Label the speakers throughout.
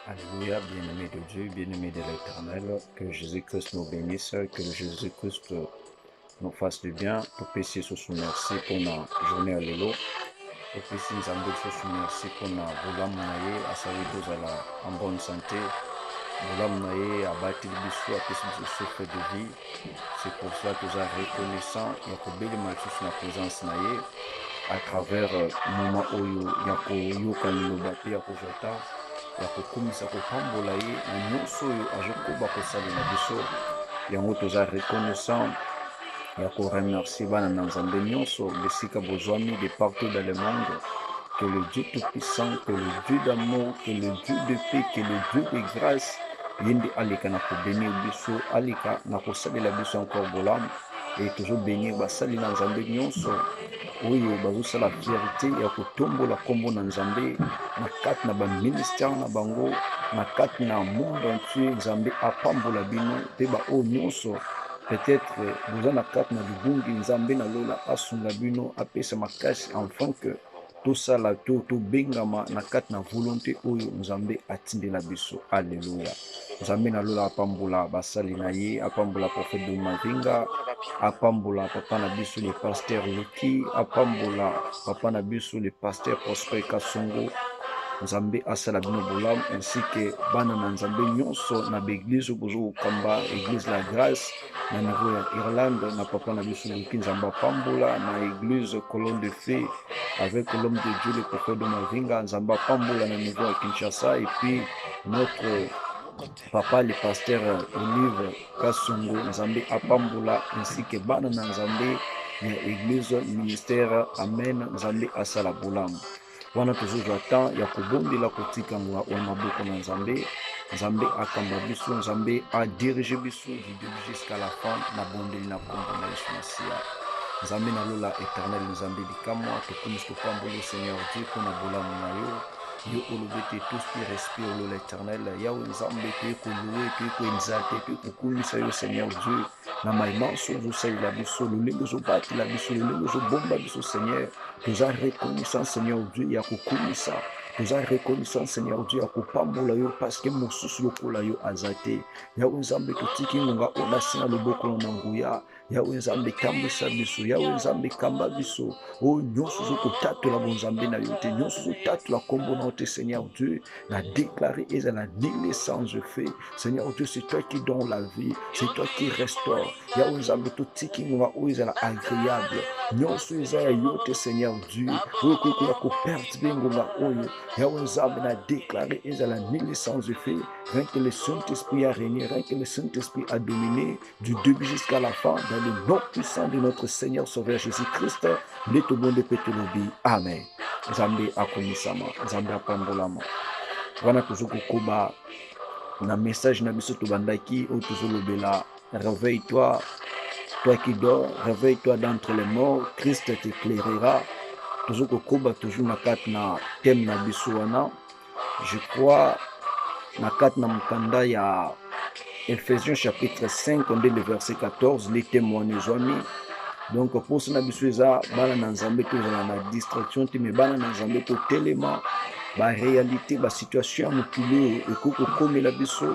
Speaker 1: Alléluia, bien-aimé de Dieu, bien-aimé de l'Éternel, que Jésus-Christ nous bénisse, que Jésus-Christ nous fasse du bien. Tupesi susu merci pour la journée à l'élo. Tupesi nzambe susu merci pour la bolamu na ye, asali tozala en bonne santé. Bolamu na ye abati biso, apesi biso souffle de vie. C'est pour cela que nous sommes reconnaissants ya kobelema lisusu na présence na ye à travers moment oyo ya koyoka liloba pe ya kozwata ya kokumisa kopambola ye na nyonso oyo azokoba kosalela biso. Yango toza reconnaissant ya koremercie bana na nzambe nyonso bisika bozwami de partout dans le monde. Que le Dieu tout-puissant, que le Dieu d'amour, que le Dieu de paix, que le Dieu de grâce yende aleka na kobénir biso, aleka na kosalela biso encore bolamu et toujours bénir basali na nzambe nyonso oyo bazosala fierté ya kotombola kombo na nzambe na kati na baministère na bango, na kati na monde entier. Nzambe apambola bino mpe baoyo nyonso peut-être boza na kati na libungi, nzambe na lola asunga bino apesa makasi afin que tosala tobengama na kati na volonté oyo nzambe atindela biso. Alleluya. Nzambe na lola apambola basali na ye, apambola prophète de Mavinga, apambola papa na biso le pasteur Loki, apambola papa na biso le pasteur Prosper Kasongo. Nzambe asala bino bolamu ainsi que bana na nzambe nyonso na baeglise bozo kokamba église la grâce na niveau ya Irlande na papa na biso Loki, nzambe apambola na église colonne de feu avec l'homme de Dieu le prophète de Mavinga, nzambe apambola na niveau ya Kinshasa, et puis notre papa le pasteur Olive Kasongo, nzambe apambola ainsi que bana na nzambe ya église ministère. Amen. Nzambe asala bolamu wana tozozwa temps ya kobondela kotikanga wa maboko na nzambe. Nzambe akamba biso, nzambe adirige biso du début jusqu'à la fin na bondeli na kombo na Yesu Masiya. Nzambe na lola éternel, nzambe likamwa tokomisi topamboli Seigneur Dieu mpona bolamu na yo yo olobi te tous qui respire lola éternel yawe nzambe toye kolowe toye koexalte toye kokumisa yo Seigneur Dieu na maimanso ozosalela biso lolenge ozobatela biso lolenge ozobomba biso Seigneur. Toza reconnaissant Seigneur Dieu ya kokumisa, toza reconnaissant Seigneur Dieu ya kopambola yo parce que mosusu lokola yo aza te. Yawe nzambe totiki ngonga oyo asinga loboko na nguya. Yawe nzambe tambwisa biso, yawe nzambe kamba biso oyo nyonso ozokotatola bonzambe na yo te, nyonso ozotatola kombo na yo te Seigneur Dieu, na déclaré ezala nini sans effet. Seigneur Dieu, c'est toi qui donne la vie, c'est toi qui restaure. Yawe nzambe totiki ngonga oyo ezala agréable, nyonso eza ya yo te Seigneur Dieu, oyo kokoya koperturbe ngonga oyo yawe nzambe na déclaré ezala nini sans effet. Rien que le Saint-Esprit a régné, rien que le Saint-Esprit a dominé du début jusqu'à la fin, dans le nom puissant de notre Seigneur Sauveur Jésus-Christ. Leto bonde petolobi. Amen. Nzambe akomisama, nzambe apambolama. Wana tozokokoba na message na biso tobandaki oyo tozolobela réveille-toi, toi qui dors, réveille-toi d'entre les morts, Christ t'éclairera. Tozokokoba toujours na kati na thème na biso wana. Je crois na kati na mukanda ya Ephésiens chapitre 5 on dit le verset 14 les témoins ezwami. Donc pour ça na biso eza bana na nzambe tozala na distraction te, mais bana na nzambe totelema ba réalité ba situation ya mokili ekoko komela biso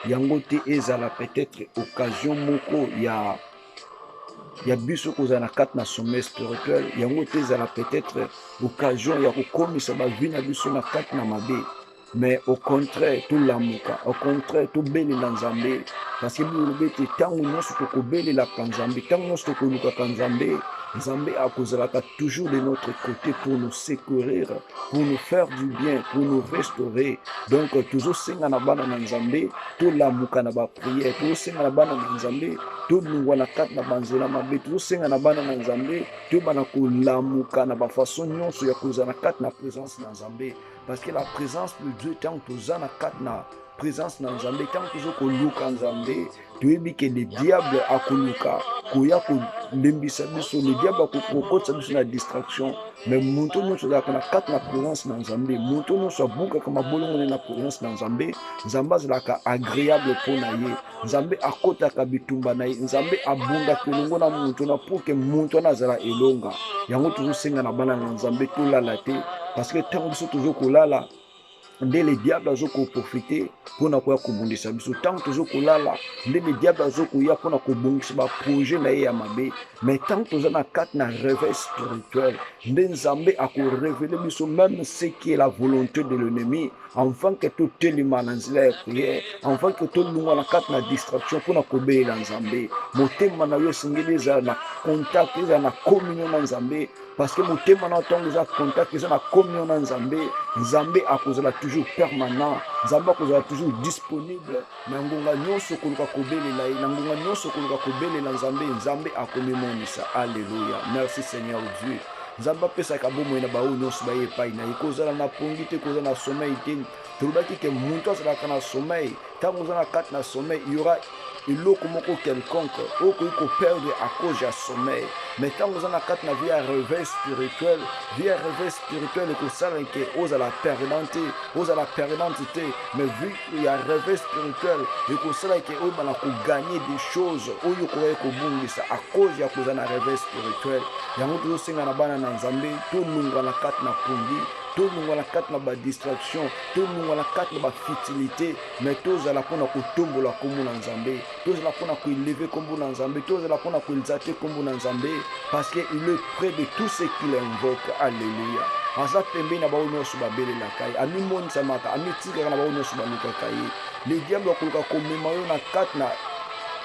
Speaker 1: yango te ezala peut-être occasion moko ya biso kozala na kati na sommet spirituel, yango te ezala peut-être occasion ya kokomisa bavi na biso na kati na mabe. Mais au contraire, tout lamuka, au contraire, tout beli na nzambe, parce que nous le bete tango nyonso tokobeli la kanzambe, tango nyonso tokoluka kanzambe, nzambe akozalaka toujours de notre côté pour nous secourir, pour nous faire du bien, pour nous restaurer. Donc toujours senga na bana na nzambe, tout lamuka na ba prière, toujours senga na bana na nzambe, tout lungwa na kati na banzela mabe, toujours senga na bana na nzambe, tout bana ko lamuka na ba façon nyonso ya kozala na kati na présence na nzambe. Parce que la présence de Dieu, tant que tu as la présence dans Nzambe, tant que tu as Nzambe, tu es que le diable a koluka, koya ko lembisa biso, le diable a kokotsa biso na distraction. Mais monto nous la kati na présence dans Nzambe, monto nous so buka kama bolongo na présence dans Nzambe, Nzamba zalaka agréable pour na ye. Nzambe akota ka bitumba na ye, Nzambe abunga kelongo na monto na pour que monto na zala elonga. Yango toujours senga na bana na Nzambe to la te. Parce que tant que toujours kolala nde le diable azokoprofite mpona koya kobundisa biso. Ntango tozokolala nde le diable azokoya mpona kobongisa baprojet na ye ya mabe. Mais ntango toza na kati na réveil spirituel, nde nzambe akorevele biso même ce qui est la volonté de l'ennemi, afin que totelema na nzela ya prière, afin que tolungwa na kati na distraction mpona kobelela nzambe. Motema na yo esengeli ezala na contact, ezala na communion na nzambe, parce que motema na ntango eza contact, eza na communion na nzambe, nzambe akozala toujours permanent, nzambe akozala toujours disponible na ngonga nyonso koluka kobelela ye, na ngonga nyonso koluka kobelela nzambe, nzambe akomimonisa. Alléluia, merci Seigneur Dieu. nzambe apesaka bomoi na baoyo nyonso baye epai na ye, kozala na pongi te, kozala na sommeil te. tolobaki ke moto azalaka na sommeil, ntango oza na kati na sommeil, il y aura eloko moko quelconque okoki koperdre à cause ya sommeil. Mais ntango oza na kati na vie ya réveil spirituel, vie ya réveil spirituel ekosala ke ozala perdante te, ozala perdante te, mais vie ya réveil spirituel ekosala ke oyebana kogagner des choses oyo okoki kobungisa à cause ya kozala na réveil spirituel. yango tozosenga na bana na nzambe tolungwa na kati na pongi, tolungwa na kati na badistraction, tolungwa na kati na bafutilité, mais tozala mpona kotombola kombo na nzambe, tozala mpona koeleve kombo na nzambe, tozala mpona koexalte kombo na nzambe, parce que il est près de tout ce qu'il invoque. Alléluia. aza pembeni na bao nyonso babelelaka ye, amimonisamaka, amitikaka na bao nyonso bamikaka ye. Le diable akoluka komema yo na kati na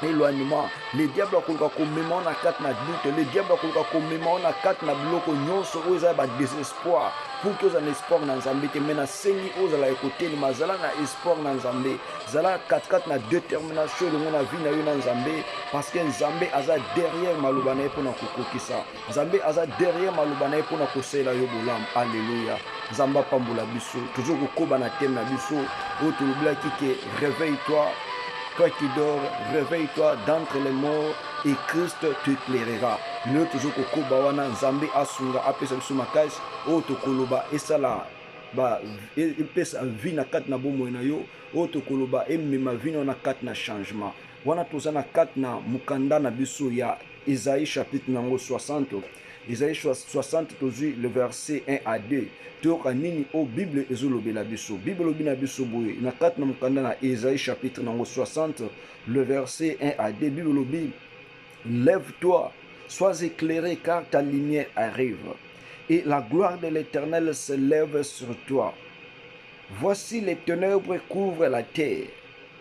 Speaker 1: éloignement, le diable akoluka komema na kati na doute, le diable akoluka komema na kati na biloko nyonso oyo eza ba désespoir, pour que ozala na espoir na nzambe te. Mais nasengi ozala ekotelema, zala na espoir na nzambe, zala kati na détermination elongo na vie na yo na nzambe, parce que nzambe aza derrière maloba na ye mpona kokokisa, nzambe aza derrière maloba na ye mpona kosalela yo bolamu. Alléluia. nzambe apambola biso, toujours kokoba na teme na biso oyo tolobelaki ke réveille-toi, toi qui dors, réveille-toi d'entre les morts et Christ t'éclairera. Nous toujours kokoba wana nzambe asunga apesa biso makasi oyo tokoloba esala ba epesa vie na kati na bomoi na yo, oyo tokoloba emema vie na kati na changement. Wana toza na kati na mukanda na biso ya Isaïe chapitre nango 60. Isaïe 60 tozwi le verset 1 à 2. toyoka nini o Bible ezolobela biso. Bible lobi na biso boye na kati na mukanda na Isaïe chapitre nango 60 le verset 1 à 2. Bible lobi: lève-toi, sois éclairé car ta lumière arrive et la gloire de l'Éternel se lève sur toi. Voici les ténèbres couvrent la terre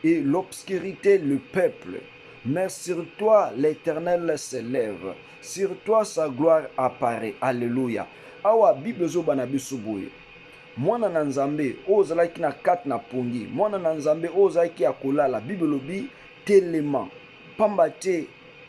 Speaker 1: et l'obscurité le peuple. Mais sur toi l'Éternel se lève, sur toi sa gloire apparaît. Alléluia. Awa Bible zoba na biso boye mwana na nzambe ozalaki na kati na pongi, mwana na nzambe ozalaki akolala. Bible lobi telema, pamba te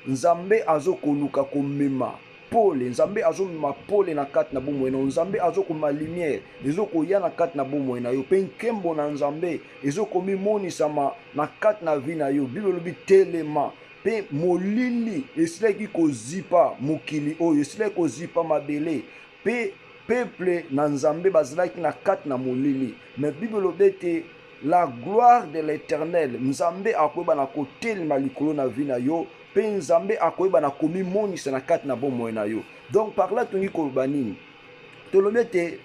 Speaker 1: nzambe azokoluka komema pole, nzambe azomema pole na kati na bomoi na yo, nzambe azokoma lumière ezokoya na kati na bomoi na yo, mpe nkembo na nzambe ezokomimonisama na kati na vie na yo. Bible lobi telema, mpe molili esilaki kozipa mokili oyo, esilaki kozipa mabele, mpe peuple na nzambe bazalaki na kati na molili. Mais Bible lobi te la gloire de l'Éternel, nzambe akoyeba na kotelema likolo na vie na yo, mpe nzambe akoyeba na komimonisa na kati na bomoi na yo. Donc par là tongi koloba nini? Tolobi te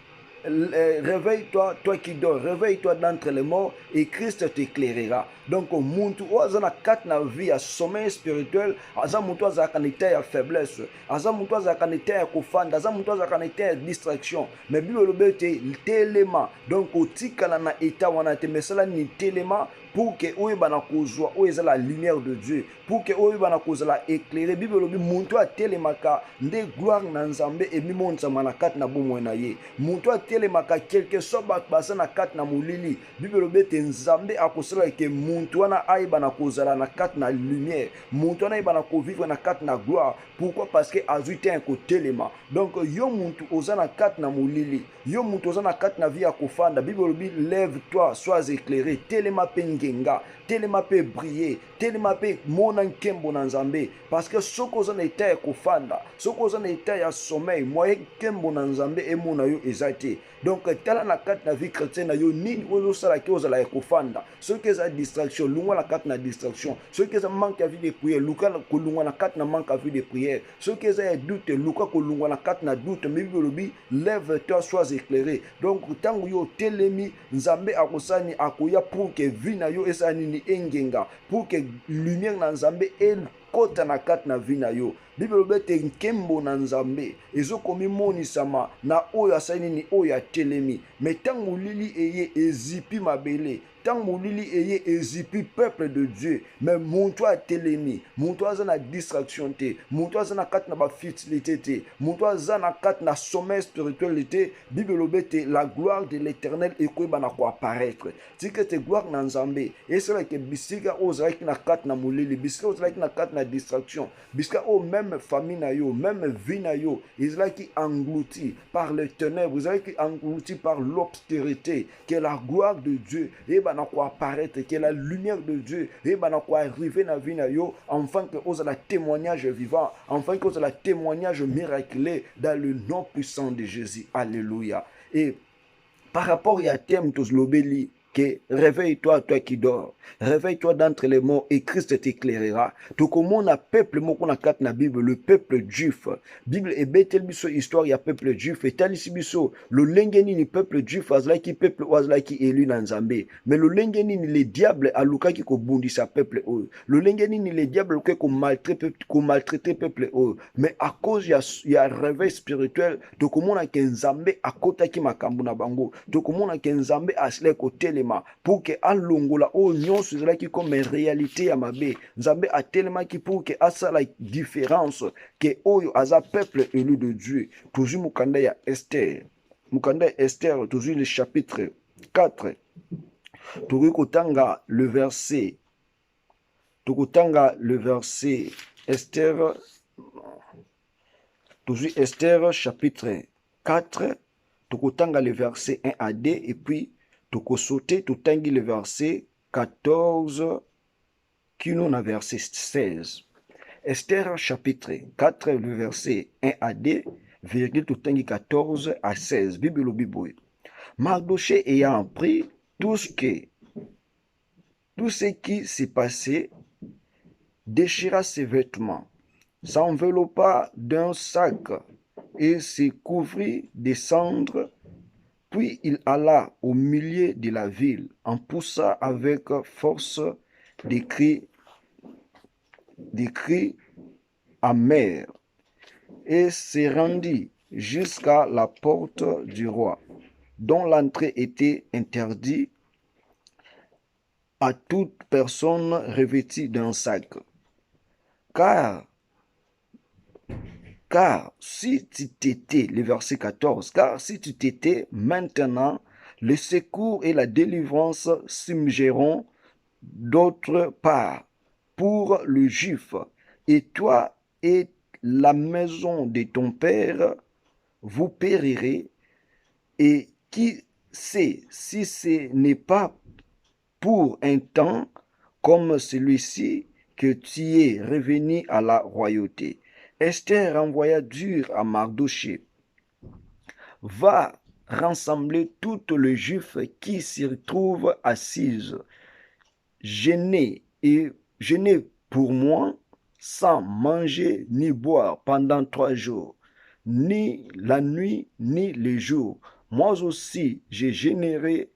Speaker 1: réveille-toi, toi qui dors, réveille-toi d'entre les morts et Christ t'éclairera. Donc muntu oza na kati na vie ya sommeil spirituel, aza muntu azalaka na état ya faiblesse, aza muntu azalaka na état ya kofanda, aza muntu azalaka na état ya distraction. Mais Bible lobi te telema, donc otikala na état wana te, mais cela ni telema pour que oyeba na kozwa oyo eza la lumière de Dieu, pour que oyeba na kozala éclairé. Bible lobi muntu atelemaka nde gloire na nzambe emimonisa na kati na bomoi na ye. Muntu atelemaka quelque soit baza na kati na molili. Bible lobi te nzambe akosala ke muntu wana ayeba na kozala na kati na lumière, muntu wana ayeba na kovivre na kati na gloire. Pourquoi? Parce que azwi te kotelema. Donc yo muntu oza na kati na molili, yo muntu oza na kati na vie ya kofanda. Bible lobi lève-toi, sois éclairé, telema pe ngenga, telema pe briller, telema pe mona nkembo na nzambe. Parce que soko oza na état ya kofanda, soko oza na état ya sommeil, moye nkembo na nzambe emona yo eza te. donc tala na kati na vie chrétienne na yo nini ozosalaki ozala ya kofanda soki eza distraction lungwa na kati na distraction soki eza manque ya vie de prière luka kolungwa na kati na manque ya vie de prière soki eza ya doute luka kolungwa na kati na doute mais bible elobi lève toi sois éclairé donc ntango yo otelemi nzambe akosani akoya pour que vie na yo esala nini engenga pour que lumière na nzambe ekota na kati na vie na yo bible elobi ete nkembo na nzambe ezokomi monisama na oyo asali nini oyo atelemi mais ntango molili eye ezipi mabele ntango molili eye ezipi peuple de Dieu mais moto atelemi moto aza na distraction te moto aza na kati na bafutilité te moto aza na kati na sommeil spirituel te bible elobi ete la gloire de l'éternel ekoyeba na koapparaître tika ete gloire na nzambe esalaki bisika oyo ozalaki na kati na molili bisika oyo ozalaki na kati na distraction bisika oyo même famille na yo même vie na yo ezalaki englouti par les ténèbres ezalaki englouti par l'obscurité que la gloire de Dieu na quoi apparaître que la lumière de Dieu na quoi arriver na vie na yo enfin que ozala témoignage vivant enfin que ozala témoignage miraculeux dans le nom puissant de Jésus. Alléluia. Et par rapport à thème tous lobeli que réveille-toi, toi qui dors. Réveille-toi d'entre les morts et Christ t'éclairera. Tout comme on a peuple, moi qu'on a quatre na Bible, le peuple juif. Bible est bête, biso histoire ya peuple juif. Et talisi biso, le lengeni ni peuple juif, azla ki peuple azla ki élu na Nzambe. Mais le lengeni ni les diables aluka ki ko bundi sa peuple o. Le lengeni ni les diables ko maltraiter peuple o. Mais à cause ya réveil spirituel, tout comme on a ke Nzambe akota ki makambu na bango. Tout comme on a ke Nzambe asle ko tele pour que alongola o nyonso ezalaki comme réalité ya mabe nzambe atelemaki pour que asa la différence que oyo aza peuple élu de Dieu. Toujours mukanda ya Esther toujours le chapitre 4 tukotanga le verset Esther toujours Esther chapitre 4 tukotanga le verset 1 à 2 et puis toko sauter tout tangi le verset 14 qui nous a verset 16. Esther chapitre 4 le verset 1 à 2 virgule tout tangi 14 à 16. Bible Bible. Mardoché ayant appris tout ce qui s'est passé déchira ses vêtements, s'enveloppa d'un sac et se couvrit de cendres. Puis il alla au milieu de la ville, en poussa avec force des cris amers, et se rendit jusqu'à la porte du roi, dont l'entrée était interdite à toute personne revêtue d'un sac. Car si tu t'étais, le verset 14, car si tu t'étais, maintenant, le secours et la délivrance s'immergeront d'autre part pour le juif, et toi et la maison de ton père, vous périrez, et qui sait si ce n'est pas pour un temps comme celui-ci que tu es revenu à la royauté. Esther envoya dire à Mardoché, va rassembler tous les Juifs qui s'y trouvent assises, gênés pour moi, sans manger ni boire pendant 3 jours, ni la nuit ni les jours. Moi aussi, j'ai généré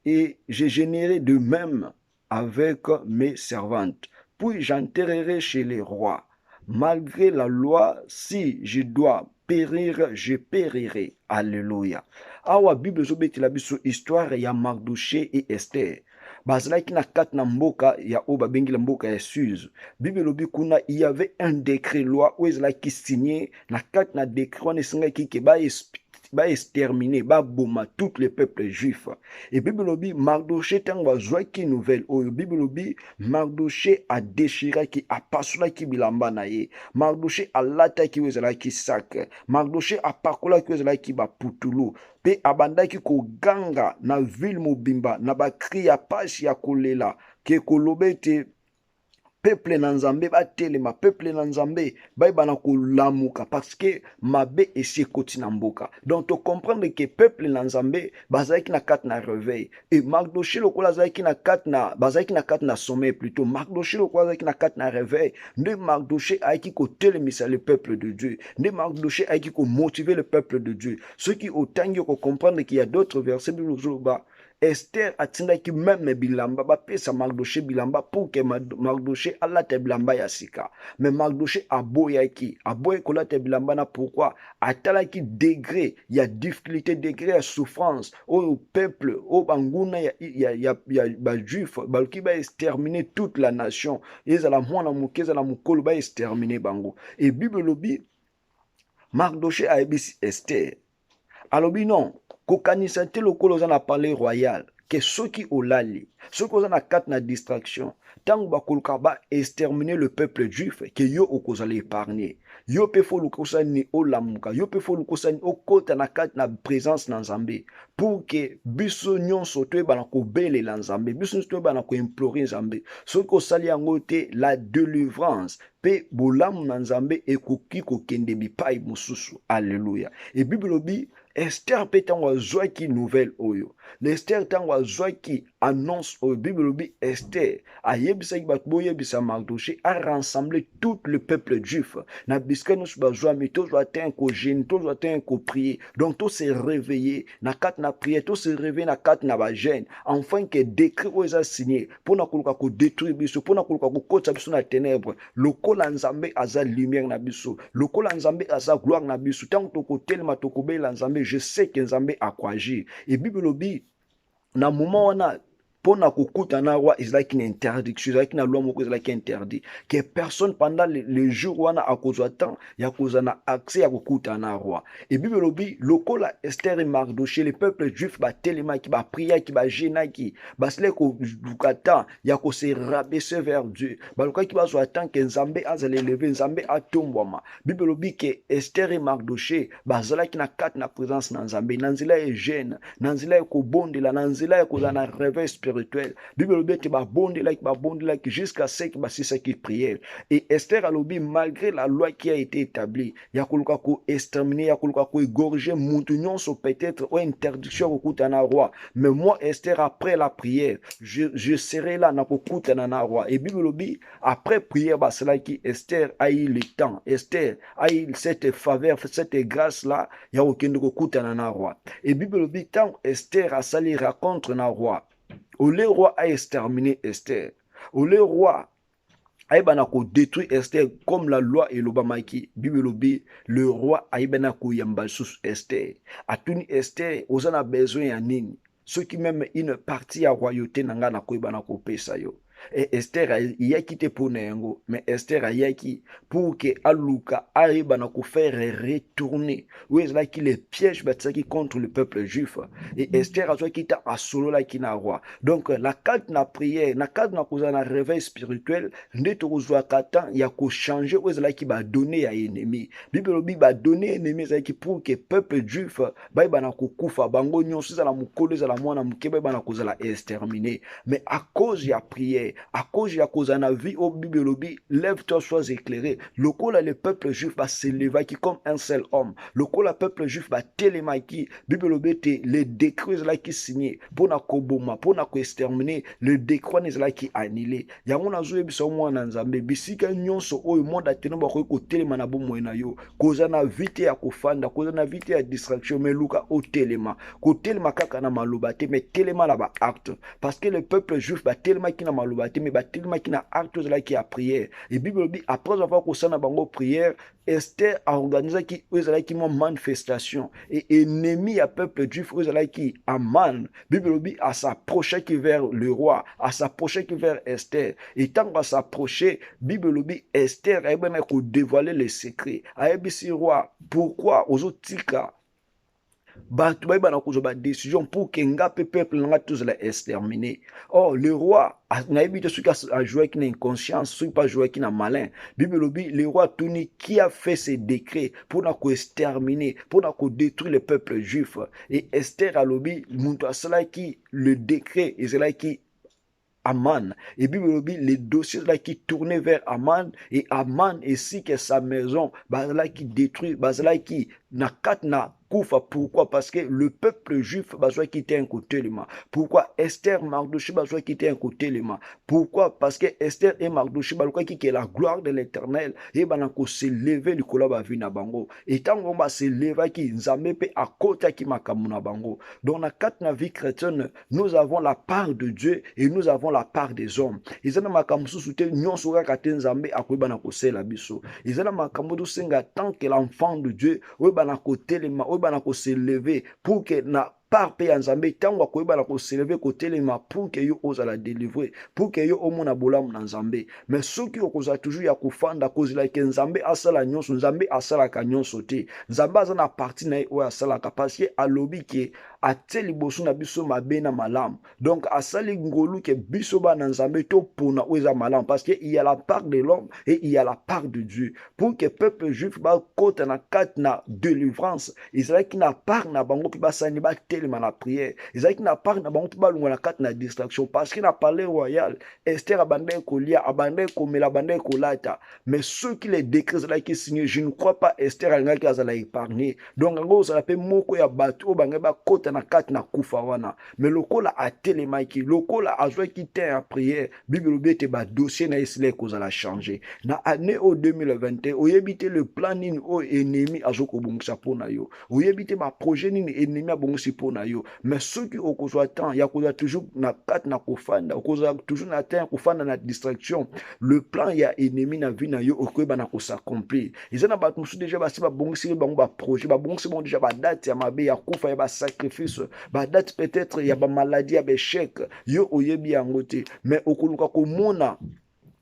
Speaker 1: de même avec mes servantes. Puis j'enterrerai chez les rois. Malgré la loi, si je dois périr, je périrai. Alléluia. Awa Bible zobeti la biso histoire ya Mardoché et Esther. Bazalaki na kat na mboka ya oba bengi la mboka ya Suse. Bible lobi kuna il y avait un décret loi où ezalaki signé na kat na décret wana esengaki ke ba exterminer ba boma tout les peuples juifs. Et Bible lobi Mardoché tango azwaki nouvelle oyo Bible lobi Mardoché a déchiré ki a pasula ki bilamba na ye. Mardoché a lata ki ezalaki sac. Mardoché a pakola ki ezalaki ba putulu. Pe abandaki ko ganga na ville mobimba na ba cri ya pasi ya kolela ke kolobete
Speaker 2: peuple na nzambe batelema, peuple na nzambe bayebana kolamuka parce que mabe esi ekoti na mboka. Donc to comprendre que peuple na nzambe bazalaki na kati na réveil, et Mardoché lokola azalaki na kati na bazalaki na kati na sommeil plutôt. Mardoché lokola azalaki na kati na réveil, nde Mardoché ayaki kotelemisa le peuple de Dieu, nde Mardoché ayaki komotiver le peuple de Dieu. Ceux qui otangi comprendre qu'il y a d'autres versets bas. Esther atindaki même bilamba bapesa Mardoché bilamba pour que Mardoché alate bilamba ya sika. Mais Mardoché aboyaki kolate bilamba na pourquoi atalaki degré ya difficulté, degré ya souffrance au peuple au banguna ya ba juif baluki ba exterminer toute la nation, ezala mwana moke ezala mokolo ba exterminer bango. Et Bible lobi Mardoché ayebisi Esther alobi non kokanisa te lokolo oza na palais royal ke soki olali, soki oza na kati na distraction, ntango bakoluka ba exterminer le peuple juif, ke yo okozala épargné, yo mpe fo luka osani olamuka, yo mpe fo luka osani okota na kati na présence na nzambe, pour ke biso nyonso toyebana kobelela nzambe, biso nyonso toyebana koimplore nzambe. Soki osali yango te, la délivrance mpe bolamu na nzambe ekoki kokende bipai mosusu. Alléluia. Et Bible lobi Esther mpe ntango azwaki nouvelle oyo, Esther ntango azwaki annonce oyo, Bible lobi Esther ayebisaki bato boyebisa Mardoché a rassembler tout le peuple juif na bisika nyonso bazwami, tozwa te kogene, tozwa te koprier. Donc to se réveiller na kati na prière, to se réveiller na kati na bagene, enfin que décret oyo eza signé mpona koluka kodétruire biso, mpona koluka kokotisa biso na ténèbre. Lokola nzambe aza lumière na biso, lokola nzambe aza gloire na biso, ntango tokotelema tokobela nzambe, je sais que nzambe akoagir. Et Bible lobi na moment wana pona kokuta na roi ezalaki na interdiction, ezalaki na loi moko ezalaki interdit que personne pendant le jour wana akozwa temps ya kozwa na accès ya kokuta na roi. Et Bible lobi lokola Esther et Mardoché, le peuple juif batelemaki bapriaki bajenaki basile koluka temps ya kose rabaisser vers Dieu, balukaki bazwa temps que nzambe azala élevé, nzambe atombwama. Bible lobi que Esther et Mardoché bazalaki na kati na présence na nzambe, na nzela ya jeune, na nzela ya kobondela, na nzela ya kozala na réveil spirituel. Bible lobi te babondelaki jusqu'à ce que basisaki prière. Et Esther alobi malgré la loi qui a été établie ya koluka ko exterminer, ya koluka ko égorger mutu nyonso peut-être ou interdiction kokuta na roi, mais moi Esther après la prière je serai là na kokuta na roi. Et Bible lobi après prière basalaki Esther a eu le temps, Esther a eu cette faveur, cette grâce là ya kokende kokuta na roi. Et Bible lobi tant Esther a sali rencontre na roi, le roi a exterminé Esther, le roi aibana ko détruire Esther comme la loi et l'obamaki. Bible lobi le roi aibana ko yamba sous Esther, atuni Esther ozana besoin ya nini, ceux qui même une partie à royauté nanga na ko ibana ko pesa yo. Et Esther ayaki te pour nengo, mais Esther ayaki pour que aluka arrive à faire retourner où est là qu'il les pièges qui contre le peuple juif. Et Esther a qui t'a à solo là qui n'a roi. Donc la carte na prière, la carte na cause na réveil spirituel, ne te reçoit qu'attend il y a qu'au changer où est là qui va donner à ennemi. Bible bi va donner ennemi ça qui pour que peuple juif ba na kufa bango nyonso za la mukolo za la mwana mukebe ba na cause la exterminer. Mais à cause ya prière, à cause ya cause na vie au Bible lobi lève-toi sois éclairé. Lokola le peuple juif va s'élever qui comme un seul homme. Lokola le peuple juif va téléma qui Bible lobi te les décrets là qui signé pour na koboma pour na ko exterminer, le décret n'est là qui annulé. Ya mona zo ebiso mwana nzambe bisika nyonso oyo monde ateno ba ko téléma na bomo na yo. Koza na vite ya kofanda, koza na vite ya distraction mais luka o téléma. Ko téléma kaka na maloba te mais téléma la ba acte parce que le peuple juif va téléma qui na maloba te mais ba téléma qui na acte là qui a prière. Et Bible dit après avoir kosa na bango prière, Esther a organisé qui qui manifestation et ennemi à peuple juif qui Aman. Bible dit à s'approcher qui vers le roi, à s'approcher qui vers Esther. Et tant à s'approcher, Bible dit Esther a bien dévoiler les secrets. A ebisi roi pourquoi aux autres tika bato bayeba kozwa décision pour que ngape peuple nga tous la exterminer. Oh le roi nayebi te soki a joué qui na inconscience, soki pas joué qui na malin. Bible lobi le roi Tuni qui a fait ces décrets pour na ko exterminer, pour na ko détruire le peuple juif. Et Esther a lobi muntu asala qui le décret ezala qui Aman. Et Bible lobi les dossiers là qui tournaient vers Aman, et Aman ainsi que sa maison, là qui détruit, là qui na kat na kufa. Pourquoi? Parce que le peuple juif besoin quitter un côté les mains. Pourquoi? Esther Mardoché besoin quitter un côté les mains. Pourquoi? Parce que Esther et Mardoché besoin qui est la gloire de l'Éternel, et banako se lever le kolaba vina bango. Et tant qu'on va se lever qui nzambe pe à côté qui makamuna bango. Dans la kat na vie chrétienne, nous avons la part de Dieu et nous avons la part des hommes. Izana makambo soute nyonso kaka te nzambe akoyeba na kosela biso. Izana makambo to senga tant que l'enfant de Dieu oyeba na kotelema, oyeba na s'élever pour que na par pe ya nzambe tango akoyeba na koseleve kotelema pour que yo ozala délivrer, pour que yo omona bolamu na nzambe. Mais soki okozala toujours ya kofanda kozela ke nzambe asala nyonso, nzambe asalaka nyonso te. Nzambe aza na parti na ye oyo asalaka parce que alobi ke atie liboso na biso mabe na malamu. Donc asali ngolu ke biso ba na nzambe to pona oyo eza malamu, parce que il y a la part de l'homme et il y a la part de Dieu. Pour que peuple juif ba kota na kat na délivrance, Israël qui na part na bango pi basani ba telema na prière. Israël qui na part na bango pi ba lunga na kat na distraction, parce que na palais royal Esther abandait kolia, abandait komela, abandait kolata. Mais ceux qui les décrets là qui signent, je ne crois pas Esther alanga qui azala épargné. Donc ngo ça pe moko ya bato banga ba kota na kat na kufa wana. Mais lokola a telema ki, lokola azwa qui te en prière, Bible obete ba dossier na isle ko za la changer. Na année au 2021, oyebite le plan nini o ennemi azoko bongisa pona yo. Oyebite ma projet nini ennemi abongisi pona yo. Mais ceux qui okozwa temps ya koza toujours na kat na kofanda, okozwa toujours na temps kofanda na distraction. Le plan ya ennemi na vie na yo okoyeba na ko s'accomplir. Izana ba musu déjà ba si ba bongisi bango ba projet, ba bongisi bon déjà ba date ya mabe ya kufa ya ba sacrifice, ba date peut-être ya ba maladie ya ba échec. Yo oyebi yango te, mais okoluka komona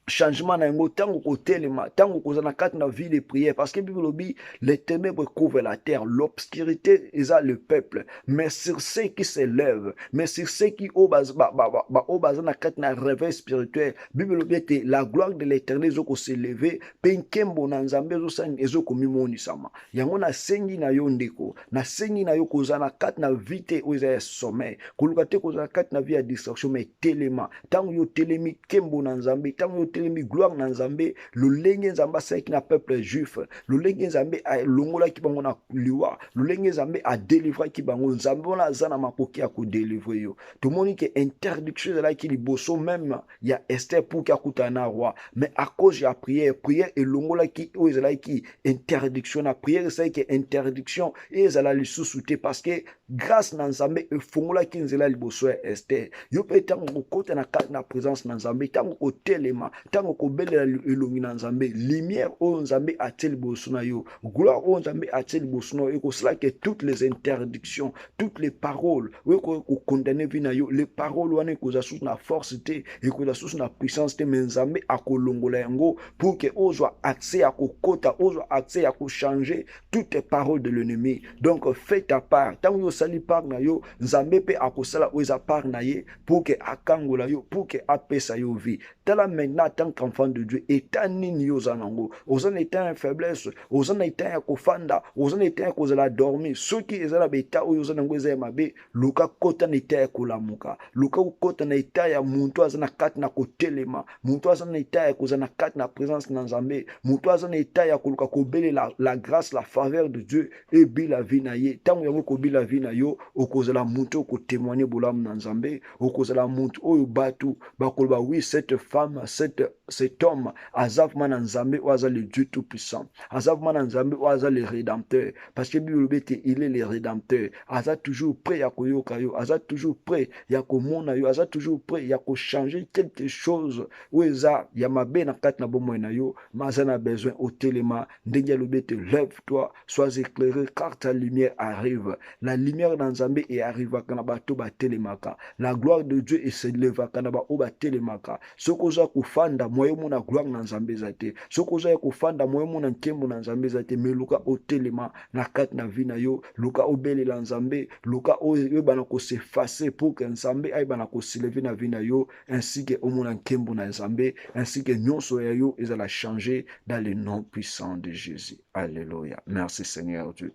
Speaker 2: changement na yango tango kotelema, tango kozana kat na vie de prière, parce que Bible lobi les ténèbres couvrent la terre, l'obscurité est le peuple, mais sur ceux qui s'élèvent, mais sur ceux qui obazana kat na réveil spirituel, Bible lobi était la gloire de l'Éternel zoko s'élever, penkembo na nzambe zo sani ezoko mimoni sama. Yango na sengi na yo ndeko, na sengi na yo kozana kat na vite oza sommeil, koluka te kozana kat na vie ya distraction, mais telema, tango yo telemi kembo na nzambe, tango yo telemi gloire na nzambe, lolenge nzambe asalaki na peuple juif, lolenge nzambe alongolaki bango na liwa, lolenge nzambe adelivra ki bango, nzambe wana aza na makoki ya kodelivre yo. Tomoni ke interdiction ezalaki liboso même ya Esther pour ki akutana na roi, mais à cause ya prière, prière elongolaki oyo ezalaki interdiction, na prière esalaki interdiction ezala lisusu te, parce que grâce na nzambe efongolaki nzela liboso ya Esther. Yo pe tango kokota na présence na nzambe, tango kotelema, tango kobelela elongi na nzambe, lumière oyo nzambe atie liboso na yo, gloire oyo nzambe atie liboso na yo, ekosala ke toutes les interdictions, toutes les paroles oyo kokondane vi na yo, les paroles wana ekozala susu na force te, ekozala susu na puissance te, mais nzambe akolongola yango pour que ozwa accès ya kokota, ozwa accès ya kochanger toutes les paroles de l'ennemi. Donc fais ta part, tango yo sali part na yo, nzambe pe akosala oyo eza part na ye pour que akangola yo, pour que apesa yo vie. Tala maintenant tant qu'enfant de Dieu, état nini yo zanango, ozana état en faiblesse, ozana état ya kofanda, ozana état ya kozala dormir, soki ezala beta oyo zanango eza mabe, luka kota na état ya kolamuka, luka kota na état ya muntu azana kat na kotelema, muntu azana état ya kozana kat na présence na nzambe, muntu azana état ya koluka kobele la grâce, la faveur de Dieu et bi la vie na ye. Tango yango ko bi la vie na yo, okozala muntu ko témoigner bolamu na nzambe, okozala muntu oyo batu bakoloba oui cette femme, cet homme, Azavman Nzambe, Oaza le Dieu Tout-Puissant, Azavman Nzambe, Oaza le Rédempteur, parce que Bible il est le Rédempteur, Aza toujours prêt à koyokayo, Aza toujours prêt à komonayo, Aza toujours prêt à changer quelque chose, Oueza, Yamabe na kat na bomo na yo, Mazana besoin au téléma, Ndengia Lobete, lève-toi, sois éclairé, car ta lumière arrive, la lumière d'Nzambe est arrivée à Kanabato ba télémaka, la gloire de Dieu est s'élève à Kanaba oba télémaka, sokoza kufanda moyo mona gloire na nzambe zate, sokoza kufanda moyo mona nkembo na nzambe zate, meluka otelema na kat na vie na yo, luka obele la nzambe, luka oyo bana ko s'effacer pour que nzambe ay bana ko s'élever na vie na yo, ainsi que omona nkembo na nzambe, ainsi que nyonso ya yo ezala changer dans le nom puissant de Jésus. Alléluia. Merci Seigneur Dieu.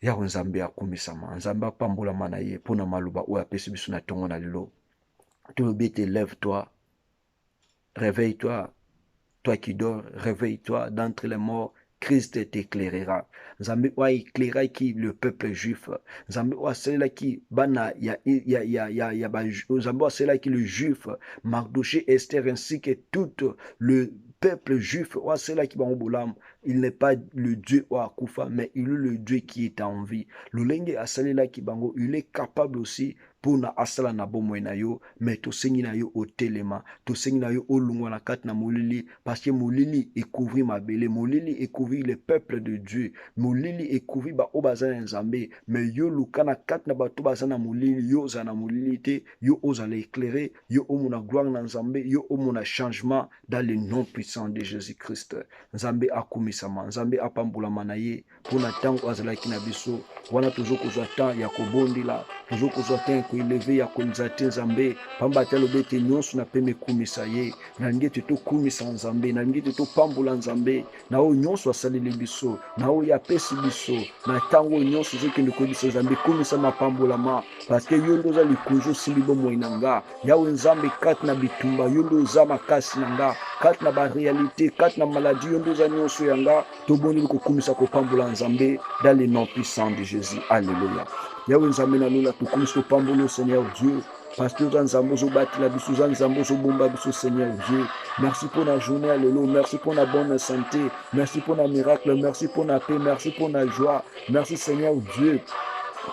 Speaker 2: Ya nzambe akumisama, nzambe apambola mana ye pona maluba oyo apesi biso na tongo na lelo. Tolobete, lève-toi, réveille-toi, toi qui dors, réveille-toi d'entre les morts. Christ t'éclairera. Nzambe wa éclaira qui le peuple juif. Nzambe wa cela qui bana Nzambe wa cela qui le juif. Mardoché, Esther ainsi que tout le peuple juif wa cela qui bambolam. Il n'est pas le Dieu wa kufa, mais il est le Dieu qui est en vie. Le lenge asalela qui bango, il est capable aussi pour na asala na bomoi na yo, mais to sengi na yo otelema, to sengi na yo olungwa na kat na molili, parce que molili ekouvri mabele, molili ekouvri le peuple de Dieu, molili ekouvri ba obaza na nzambe, mais yo luka na kat na bato baza na molili, yo za na molili te, yo ozala éclairé, yo omona gloire na nzambe, yo omona changement dans le nom puissant de Jésus-Christ. Nzambe akumisama, nzambe apambulama na ye, pona tango azalaki na biso, wana tozokozwa temps ya kobondela, tozokozwa temps ya koeleve ya konza te nzambe, pamba te alobi ete nyonso na mpe mekumisa ye, nalingi ete tokumisa nzambe, nalingi ete topambola nzambe na oyo nyonso asaleli biso, na oyo apesi biso, na ntango oyo nyonso ozokende koyebisa nzambe kumisa mapambolama, parce que yo nde oza likonzi osimbi bomoi na nga, yawe nzambe kati na bitumba, yo nde oza makasi na nga, kati na barealité, kati na maladi, yo nde oza nyonso ya nga, tobondeli kokumisa kopambola nzambe dans le nom puissant de Jésus. Alléluia. Yahweh nzambe na lola tukumisa kopambola Seigneur Dieu. Parce que oza nzambe ozobatela biso, oza nzambe ozobomba biso Seigneur Dieu. Merci pour la journée, alléluia. Merci pour la bonne santé. Merci pour la miracle. Merci pour la paix. Merci pour la joie. Merci Seigneur Dieu.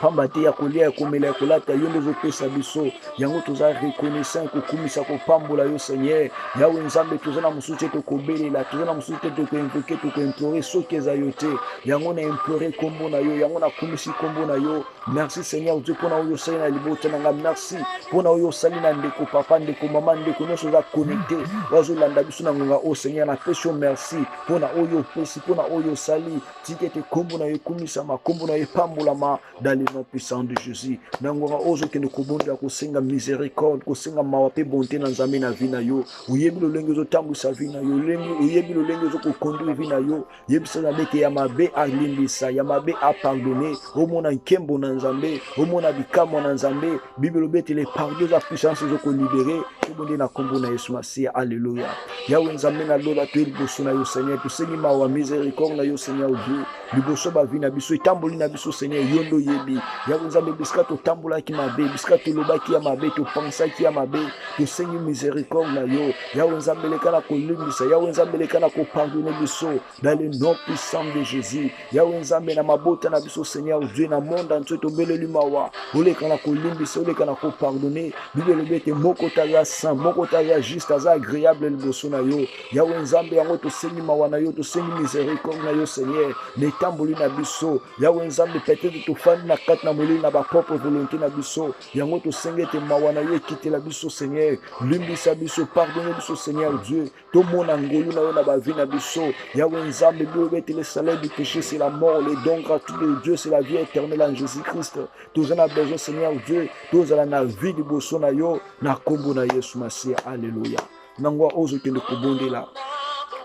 Speaker 2: Pamba te ya kolia ya komela ya kolata yo nde ozopesa biso yango toza reconnaissant kokumisa kopambola yo Seigneur. Yawe nzambe toza na mosusu te tokobelela, toza na mosusu te tokoinvoke, tokoimplore soki eza yo te, yango na implore kombo na yo, yango na kumisi kombo na yo. Merci Seigneur Dieu mpona oyo osali na libota na nga, merci mpona oyo osali na ndeko papa, ndeko mama, ndeko nyonso oza connecte bazolanda biso na ngonga o Seigneur. Napesi yo merci mpona oyo opesi, mpona oyo osali, tika ete kombo na yo ekumisama, kombo na yo epambolama dans le nom puissant de Jésus. Na ngonga ozokende kobondela kosenga miséricorde, kosenga mawa mpe bonté na nzambe na vi na yo. Oyebi lolenge ozotambwisa vi na yo, oyebi lolenge ozokokonduire vi na yo. Yebisa nzambe ete ya mabe alimbisa, ya mabe apardonne, omona nkembo na nzambe, omona bikamwa na nzambe. Bible lobi ete le pardon za puissance ezokolibere, tobonde na kombo na Yesu Masiya. Alléluia. Yawe nzambe na lola toye liboso na yo Seigneur, tosengi mawa miséricorde na yo Seigneur Dieu, liboso bavi na biso, etamboli na biso Seigneur, yo ndo yebi. Yawe nzambe bisika totambolaki mabe, bisika tolobaki ya mabe, topansaki ya mabe, tosengi miséricorde na yo. Yawe nzambe leka na kolimbisa, yawe nzambe leka na kopardonne biso dans le nom puissant de Jésus. Yawe nzambe na mabota na biso Seigneur Dieu, na monde entier tobeleli mawa, oleka na kolimbisa, oleka na kopardonne. Bible lobi ete moko taza saint, moko taza juste, taza agréable liboso na yo. Yawe nzambe yango tosengi mawa na yo, tosengi miséricorde na yo Seigneur, netamboli na biso. Yawe nzambe peut-être tofandi na kati na molili na ba propre volonté na biso, yango tosengi ete mawa na yo ekitela biso Seigneur, limbisa biso, pardonne biso Seigneur Dieu, tomona ngolu na yo na ba vie na biso. Yawe nzambe lobi ete le salaire du péché c'est la mort, le don gratuit de Dieu c'est la vie éternelle en Jésus-Christ. Toza na besoin Seigneur Dieu, tozala na vie liboso na yo na kombo na Yesu Masiya. Alléluia. Nangwa ozokende kobondela,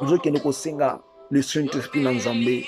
Speaker 2: ozokende kosenga le Saint-Esprit na nzambe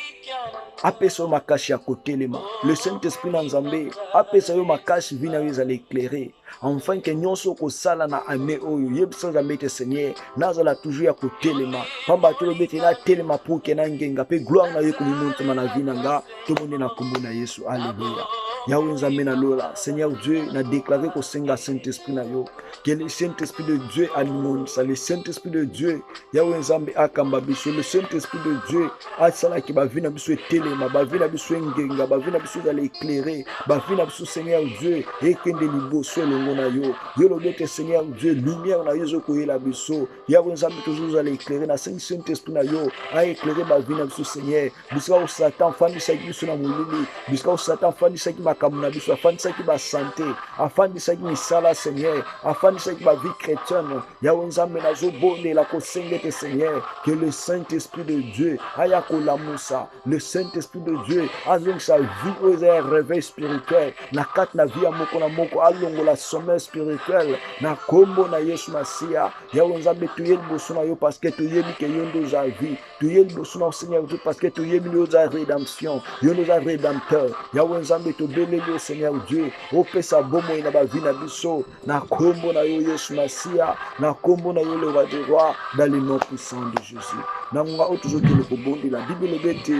Speaker 2: apesa yo makasi ya kotelema. Le Saint-Esprit na nzambe apesa yo makasi vi na yo ezala éclairé, enfin ke nyonso okosala na ane oyo yebisa nzambe ete Seigneur nazala toujours ya kotelema, pamba tolobi ete natelema po ke na ngenga mpe gloire na yo komimotema na vi na nga, tomonde na kombo na Yesu. Alléluia. Yawe nzambe na lola Seigneur Dieu na déclaré kosenga Saint-Esprit na yo, que le Saint-Esprit de Dieu alimonisa, le Saint-Esprit de Dieu yawe nzambe akamba biso, le Saint-Esprit de Dieu asalaki bavi na biso etelema, bavi na biso engenga, bavi na biso ezala éclairé, bavi na biso Seigneur Dieu ekende liboso elongo na yo. Yo lobi ete Seigneur Dieu lumière na yo ezokoyela biso, yawe nzambe toujours ezala éclairé, na sengi Saint-Esprit na yo aéclairé bavi na biso Seigneur. Bisika o Satan afandisaki biso na molili, bisika o Satan afandisaki makambo na biso, afandisaki basante, afandisaki misala Seigneur, afandisaki ba vie chrétienne, yawe nzambe nazobondela kosenga ete Seigneur que le Saint-Esprit de Dieu aya kolamusa, le Saint-Esprit de Dieu azongisa vie oyo eza ya réveil spirituel na kati na vie ya moko na moko, alongola sommeil spirituel na kombo na Yesu Masiya. Yawe nzambe toye liboso na yo parce que toyebi ke yo nde oza vie, toye liboso na Seigneur Dieu parce que toyebi yo oza rédemption, yo nde oza rédempteur. Yawe nzambe tobe tobeleli Seigneur Dieu opesa bomoi na bavi na biso na kombo na yo Yesu Masia na kombo na yo le roi des rois dans le nom puissant de Jésus. Na ngonga o tozokende kobondi la Bible lobete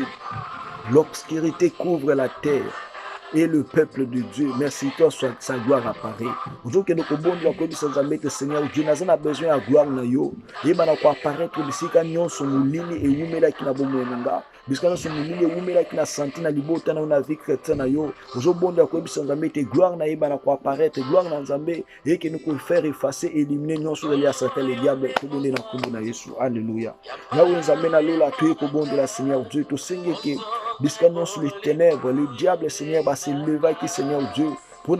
Speaker 2: l'obscurité couvre la terre et le peuple de Dieu, merci toi, soit sa gloire apparaît. Aujourd'hui, nous avons besoin de Seigneur Dieu, nous avons besoin de gloire na yo. Et maintenant, quoi apparaître de sika nyon son moulini et wumela qui na bomo nanga. Biskana son moulini et wumela qui na santi na libota na vie chrétienne na yo. Aujourd'hui, nous avons besoin de gloire na yeba na quoi apparaître, gloire na Nzambe et que nous pouvons faire effacer, éliminer nyon sur les certains les diables pour donner na kumbu na Yesu. Alléluia. Na Nzambe na lola tué ko bon de la Seigneur Dieu, to senge que biskana sur les ténèbres, le diable Seigneur va se lever qui Seigneur Dieu. Pour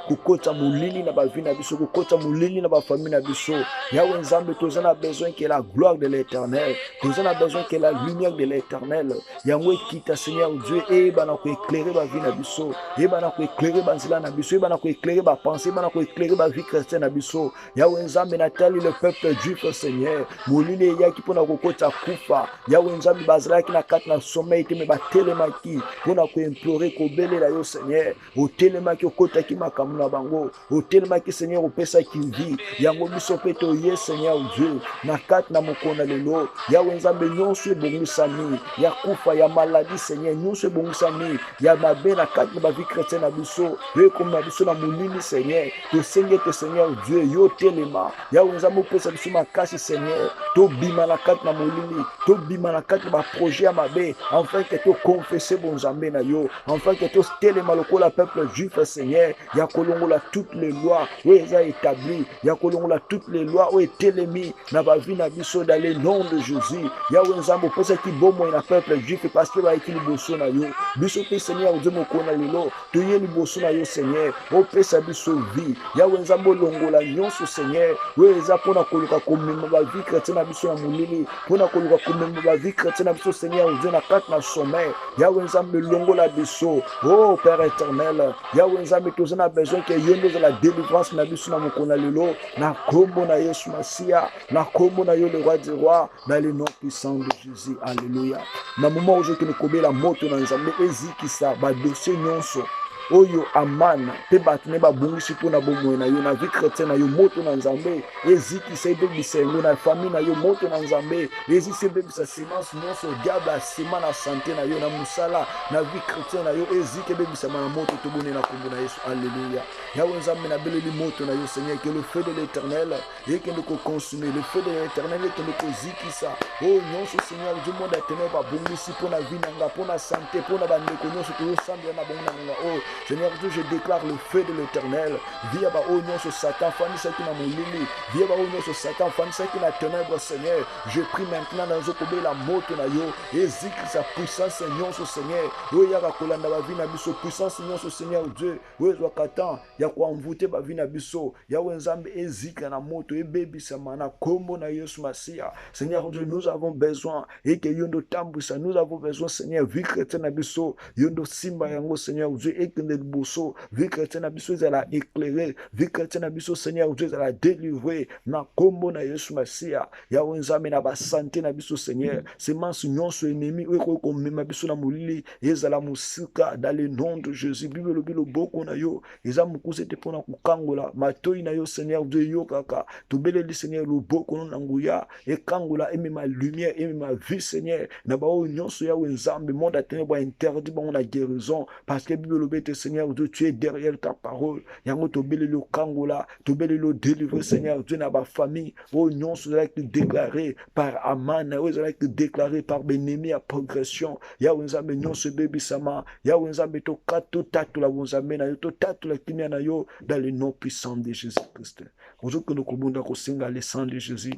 Speaker 2: kukota mulini na bavi na biso, kukota mulini na bafamille na biso. Yahweh Nzambe, tous on a besoin que la gloire de l'Éternel, tous on a besoin que la lumière de l'Éternel, Yahweh quitte Seigneur Dieu, et bana ko éclairer ba vie na biso, et bana ko éclairer ba nzela na biso, et bana ko éclairer ba pensée, bana ko éclairer ba vie chrétienne na biso. Yahweh Nzambe natali le peuple juif Seigneur, mulini ya ki pona kokota kufa. Yahweh Nzambe bazala ki na kat na sommeil te me ba telemaki, pona ko implorer ko bele la yo Seigneur. Telema ki okota ki makamu na bango, o telema ki Seigneur opesa ki vi, yango biso peto ye Seigneur Dieu, na kat na mokona lelo, Yahweh Nzambe nyonso ebongisami, ya kufa ya maladie Seigneur, nyonso ebongisami, ya mabe na kat na ba vie chrétienne na biso, yo comme na biso na mulini Seigneur, to senge te Seigneur Dieu, yo telema, Yahweh Nzambe opesa biso makasi Seigneur, to bima na kat na mulini, to bima na kat na ba projet ya mabe, enfin que to confesser bon Nzambe na yo, enfin que to telema lokola peuple juif Seigneur, ya kolongola toutes les lois où ils ont établi, ya kolongola toutes les lois où est élémi na ba vie na biso dans le nom de Jésus. Ya wenzambo pesa ki bomo na peuple juif parce que ba ekili boso na yo. Biso pe Seigneur Dieu mokona lelo, to ye liboso na yo Seigneur. O pesa biso vie. Ya wenzambo longola nyonso Seigneur. We eza pona koluka komema ba vie chrétienne na biso na mulili, pona koluka komema ba vie chrétienne na biso Seigneur Dieu na kat na sommeil. Ya wenzambo longola biso. Oh Père éternel, Yahweh Nzambe tozana besoin que yondo de la délivrance na biso na mokona lelo, na kombo na Yesu Masia, na kombo na yo le roi des rois, dans le nom puissant de Jésus. Alléluia. Na moment où je te kobela moto na Nzambe ezikisa ba dossier nyonso oyo amana pe bato ne babungisi mpona bomoi na yo na vie chrétienne na yo moto na Nzambe ezikisa ebebisa yango na famille na yo moto na Nzambe ezikisa ebebisa semence nyonso diable asima na santé na yo na mosala na vie chrétienne na yo ezika ebebisama na moto tobone na kombo na Yesu. Alléluia. Yahweh Nzambe nabeleli moto na yo Seigneur, que le feu de l'Éternel ekende koconsume, le feu de l'Éternel ekende kozikisa oyo nyonso Seigneur Dieu monde ya ténèbre babungisi mpona vie nanga mpona santé mpona bandeko nyonso tozosambela na bango na nanga oyo Seigneur Dieu, je déclare le feu de l'Éternel. Via ba onyoso Satan, fanisa qui na molili. Via ba onyoso Satan, fanisa qui na ténèbres, Seigneur. Je prie maintenant dans Zokobe la moto na yo. Ezikri sa puissance, nyonso Seigneur. Oya ka kolanda ba vie na biso puissance nyonso Seigneur Dieu. Oya zwakatan ya ko envoûter ba vie na biso. Ya wenzambe ezikra na moto ebebisa mana kombo na Yesu Masia. Seigneur Dieu, nous avons besoin et que yondo tambusa, nous avons besoin Seigneur vie chrétienne na biso. Yondo simba yango Seigneur Dieu et que liboso vie chrétienne na biso ezala éclairer, vie chrétienne na biso Seigneur Dieu ezala délivrer na kombo na Yesu Masia. Ya wenzambe na ba santé na biso Seigneur, semence nyonso ennemi oyo ko mema biso na molili ezala musika dans le nom de Jésus. Bible lobilo boko na yo eza mukuse te pona kukangola matoi na yo Seigneur Dieu yo kaka tobeleli Seigneur lo boko na nguya e kangola emema lumière emema vie Seigneur na ba o nyonso ya wenzambe monde a ténèbres interdit ba on a guérison parce que Bible lobete Seigneur Dieu, tu es derrière ta parole. Yango tobele lo kangola, tobele lo délivrer Seigneur Dieu na ba famille. Oh non, cela est déclaré par Aman, cela est déclaré par Benemi à progression. Ya wenzambe non se baby sama, ya wenzambe to kato tatu la wenzambe na yo to tatu la kimia na yo dans le nom puissant de Jésus-Christ. Bonjour que nous komunda ko singa le sang de Jésus.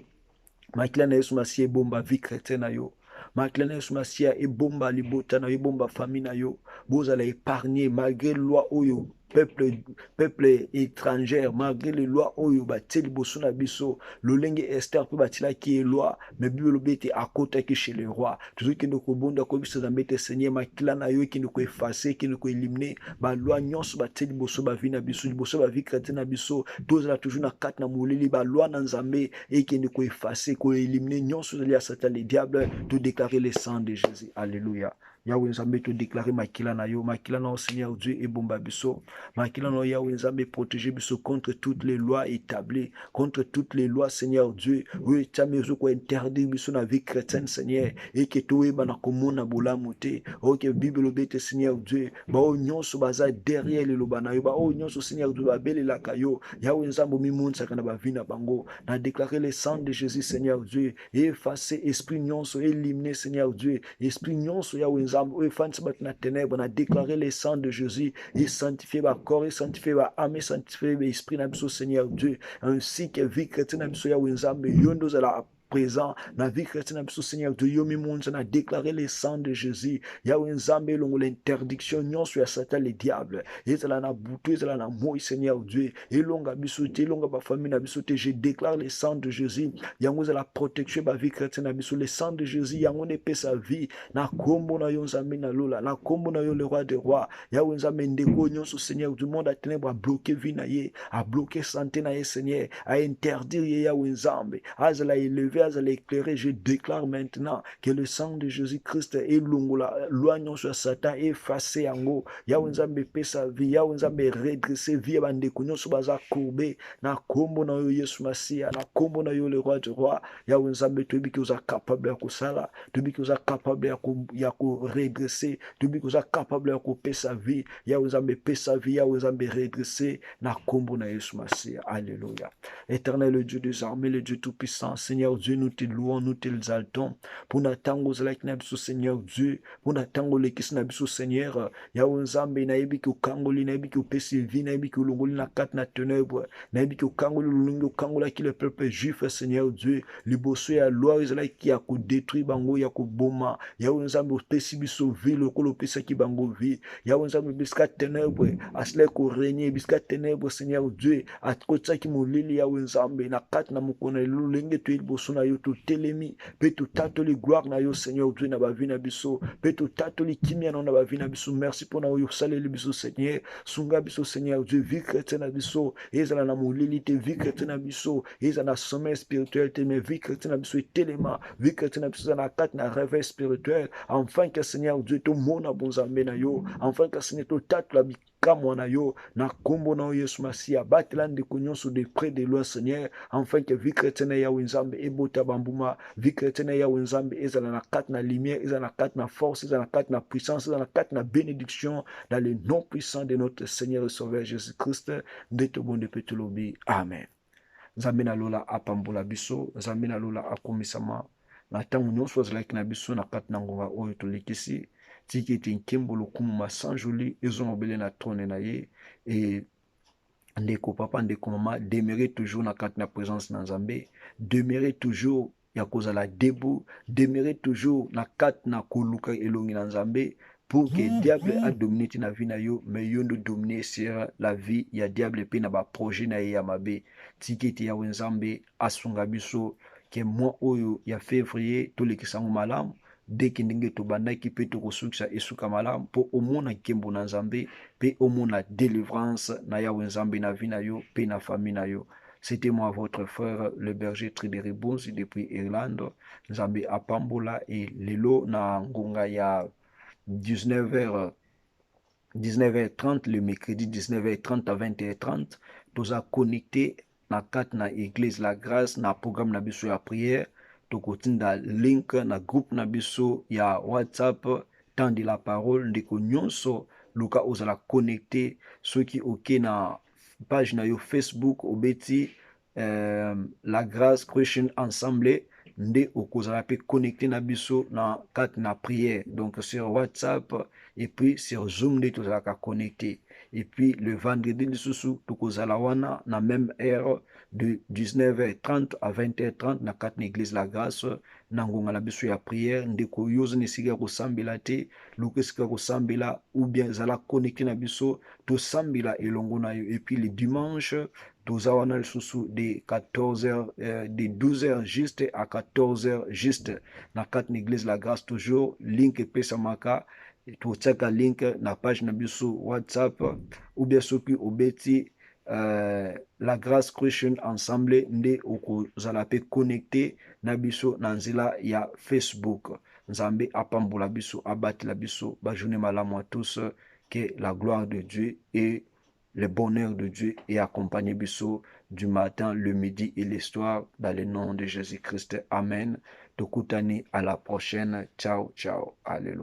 Speaker 2: Makila na Yesu Masia bomba vie chrétienne na yo. Maklana Yesu Masia e bomba libota na yo bomba famille na yo bozala épargner malgré loi oyo peuple étranger malgré les lois oyo bateli boso na biso lolenge Esther pe batila ki loi mais Bible lobete akota ki chez le roi toujours que nous kobonda ko biso zambete Seigneur makila na yo ki nous ko effacer ki nous ko éliminer ba loi nyonso bateli boso ba vie na biso boso ba vie chrétienne na biso tozala toujours na kat na moleli ba loi na Nzambe et ki nous ko effacer ko éliminer nyonso ya Satan le diable to déclarer le sang de Jésus. Alléluia. Yawe Nzambe to déclarer makila na yo Seigneur Dieu et bomba biso makila na yo Yawe Nzambe protéger biso contre toutes les lois établies, contre toutes les lois Seigneur Dieu oui tamizo ko interdire biso na vie chrétienne Seigneur et que toi bana komona bolamu te OK Bible bete Seigneur Dieu ba o nyonso baza derrière le lobana yo ba o nyonso Seigneur Dieu ba belela kayo Yawe Nzambe mi monsa kana ba vina bango na déclarer le sang de Jésus Seigneur Dieu et effacer esprit nyonso éliminer Seigneur Dieu esprit nyonso Yawe Nzambe effacer bat na ténèbres na déclarer le sang de Jésus et sanctifier ba corps et sanctifier ba âme et sanctifier ba esprit na biso Seigneur Dieu ainsi que vie chrétienne na biso Yawe Nzambe yondo za la présent na vie chrétienne biso Seigneur Dieu yo mi monde na déclarer le sang de Jésus Yawe Nzambe longo l'interdiction nyonso ya Satan le diable ezala na butu ezala na moi Seigneur Dieu elonga biso te elonga ba famille na biso te je déclare le sang de Jésus yango za la protection ba vie chrétienne na biso le sang de Jésus yango ne pe sa vie na kombo na yo Nzambe na lola na kombo na yo le roi des rois Yawe Nzambe ndeko nyonso Seigneur du monde a ténèbres a bloquer vie na ye a bloquer santé na ye Seigneur a interdire ye Yawe Nzambe azala élever à l'éclairer, je déclare maintenant que le sang de Jésus-Christ est loignant sur Satan, effacé en haut. Yawe Nzambe pe sa vie, Yawe Nzambe redresser vie bande kunyo so baza courbé na kombo na yo Yesu Masia, na kombo na yo le roi du roi. Yawe Nzambe tobi ki oza capable ya kusala, tobi ki oza capable ya ko redresser, tobi ki oza capable ya ko pe sa vie. Yawe Nzambe pe sa vie, Yawe Nzambe redresser na kombo na Yesu Masia. Alléluia. Éternel le Dieu des armées, le Dieu tout puissant, Seigneur Dieu, nous te louons, nous te exaltons. Pour n'attendre zalaki na biso Seigneur Dieu, pour n'attendre le kisi na biso Seigneur, Yawe Nzambe na yebi ki okangoli, na yebi ki opesi vie, na yebi ki olongoli na kati na ténèbres, na yebi ki okangoli lulungi okangolaki le peuple juif Seigneur Dieu, liboso ya loi ezalaki ya ko détruire bango ya ko boma. Yawe Nzambe opesi biso vie lokolo opesaki bango vie. Yawe Nzambe biska ténèbres, asile ko régner biska ténèbres Seigneur Dieu, atkotaki molili Yawe Nzambe na kati na mokona lulenge to liboso na yo to telemi pe to tatoli gloire na yo Seigneur Dieu na ba vie na biso pe to tatoli kimia na ba vie na biso. Merci pour na yo saleli biso Seigneur sunga biso Seigneur Dieu vie chrétienne na biso ezala na molili te vie chrétienne na biso ezala na sommeil spirituel te mais vie chrétienne na biso telema vie chrétienne na biso na kati na réveil spirituel enfin que Seigneur Dieu to mona bonzambe na yo enfin que Seigneur to tatla kamwa na yo na kombo na Yesu Masia batela ndeko nyonso de près de loin Seigneur enfin que vie chrétienne ya Nzambe ebota bambuma vie chrétienne ya Nzambe ezala na kati na lumière ezala na kati na force ezala na kati na puissance ezala na kati na bénédiction dans le nom puissant de notre Seigneur et Sauveur Jésus-Christ ndeto bonde petolobi amen. Nzambe na lola apambola biso Nzambe na lola akomisama na tango nyonso azalaki na biso na kati na ngonga oyo tolekisi tiki ete nkembo lokumu masanjoli ezongobele na trône na ye et ndeko papa ndeko mama demeurer toujours na kati na présence na Nzambe demeurer toujours ya kozala debout demeurer toujours na kati na koluka elongi na Nzambe pour que diable a dominé na vie na yo mais yo ndo dominer sur la vie ya diable pe na ba projet na ye ya mabe tiki ete ya Nzambe asunga biso ke mois oyo ya février tolekisango malamu deki ndenge tobandaki pe tokosukisa esuka malamu po omona nkembo na Nzambe pe omona délivrance na Yawe Nzambe na vie na yo pe na famille na yo. C'était moi votre frère le berger Trideri Bonzi depuis Irlande. Nzambe apambola et lelo na ngonga ya 19h30 le mercredi 19h30 à 20h30 toza connecté na kati na église la grâce na programme na biso ya prière tokotinda link na groupe na biso ya WhatsApp temps de la parole ndeko nyonso luka ozala connecté soki oke na page na yo Facebook obeti la grâce Christian Ensemble nde okozala pe connecté na biso na kati na prière donc sur WhatsApp et puis sur Zoom nde tozalaka connecté et puis le vendredi lisusu tokozala wana na même heure de 19h30 à 20h30 na kati na église la grâce na ngonga na biso ya prière ndeko yozo nesika kosambela te luka esika kosambela ou bien zala connecté na biso tosambela elongo na yo et puis le dimanche toza wana lisusu de 14h de 12h juste à 14h juste na kati na église la grâce toujours link epesamaka totiaka link na page na biso WhatsApp ou bien soki obeti la grâce Christian Ensemble nde okozala pe connecté na biso na nzela ya Facebook. Nzambe apambola biso, abatela biso, bajournée malamu à tous, que la gloire de Dieu et le bonheur de Dieu ait accompagné biso du matin, le midi et le soir, dans le nom de Jésus-Christ. Amen. Tokutani à la prochaine. Ciao, ciao. Alléluia.